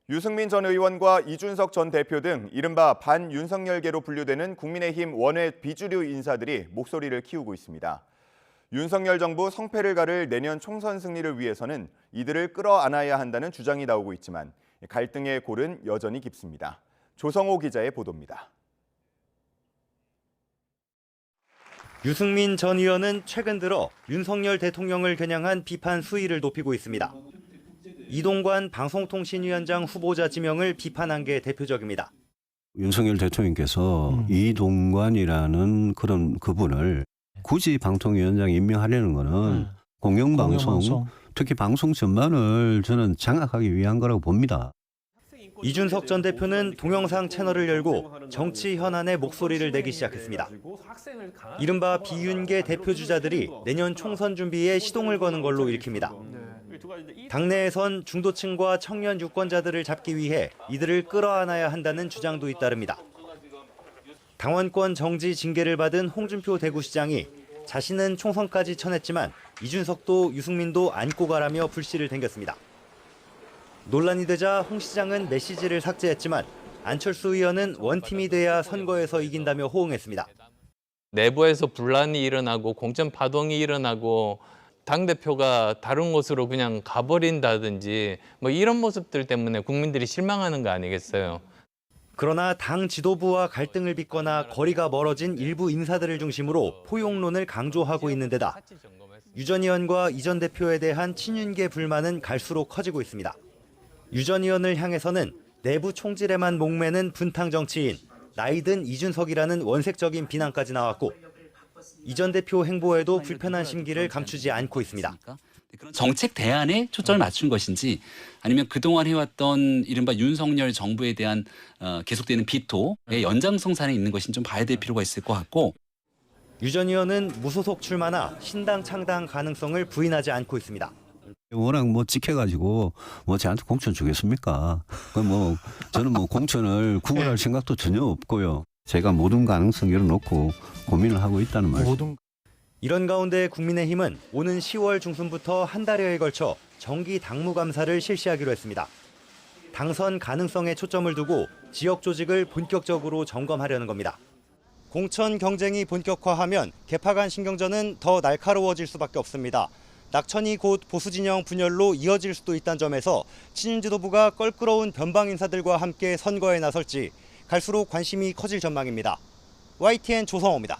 유승민 전 의원과 이준석 전 대표 등 이른바 반윤석열계로 분류되는 국민의힘 원외 비주류 인사들이 목소리를 키우고 있습니다. 윤석열 정부 성패를 가를 내년 총선 승리를 위해서는 이들을 끌어안아야 한다는 주장이 나오고 있지만 갈등의 골은 여전히 깊습니다. 조성호 기자의 보도입니다. 유승민 전 의원은 최근 들어 윤석열 대통령을 겨냥한 비판 수위를 높이고 있습니다. 이동관 방송통신위원장 후보자 지명을 비판한 게 대표적입니다. 윤석열 대통령께서 이동관이라는 그런 그분을 굳이 방통위원장 임명하려는 거는 공영방송, 특히 방송 전반을 저는 장악하기 위한 거라고 봅니다. 이준석 전 대표는 동영상 채널을 열고 정치 현안에 목소리를 내기 시작했습니다. 이른바 비윤계 대표주자들이 내년 총선 준비에 시동을 거는 걸로 읽힙니다. 당내에선 중도층과 청년 유권자들을 잡기 위해 이들을 끌어안아야 한다는 주장도 잇따릅니다. 당원권 정지 징계를 받은 홍준표 대구시장이 자신은 총선까지 쳐냈지만 이준석도 유승민도 안고 가라며 불씨를 댕겼습니다. 논란이 되자 홍 시장은 메시지를 삭제했지만 안철수 의원은 원팀이 돼야 선거에서 이긴다며 호응했습니다. 내부에서 분란이 일어나고 공천 파동이 일어나고 당대표가 다른 곳으로 그냥 가버린다든지 뭐 이런 모습들 때문에 국민들이 실망하는 거 아니겠어요. 그러나 당 지도부와 갈등을 빚거나 거리가 멀어진 일부 인사들을 중심으로 포용론을 강조하고 있는 데다 유 전 의원과 이 전 대표에 대한 친윤계 불만은 갈수록 커지고 있습니다. 유 전 의원을 향해서는 내부 총질에만 목매는 분탕 정치인, 나이든 이준석이라는 원색적인 비난까지 나왔고 이 전 대표 행보에도 불편한 심기를 감추지 않고 있습니다. 정책 대안에 초점을 맞춘 것인지 아니면 그동안 해왔던 이른바 윤석열 정부에 대한 계속되는 비토의 연장성산에 있는 것인지 좀 봐야 될 필요가 있을 것 같고. 유 전 의원은 무소속 출마나 신당 창당 가능성을 부인하지 않고 있습니다. 워낙 찍혀가지고 저한테 공천 주겠습니까? 저는 공천을 구걸할 생각도 전혀 없고요. 제가 모든 가능성 열어놓고 고민을 하고 있다는 말씀. 이런 가운데 국민의힘은 오는 10월 중순부터 한 달여에 걸쳐 정기 당무감사를 실시하기로 했습니다. 당선 가능성에 초점을 두고 지역 조직을 본격적으로 점검하려는 겁니다. 공천 경쟁이 본격화하면 개파 간 신경전은 더 날카로워질 수밖에 없습니다. 낙천이 곧 보수진영 분열로 이어질 수도 있다는 점에서 친윤 지도부가 껄끄러운 변방 인사들과 함께 선거에 나설지 갈수록 관심이 커질 전망입니다. YTN 조성호입니다.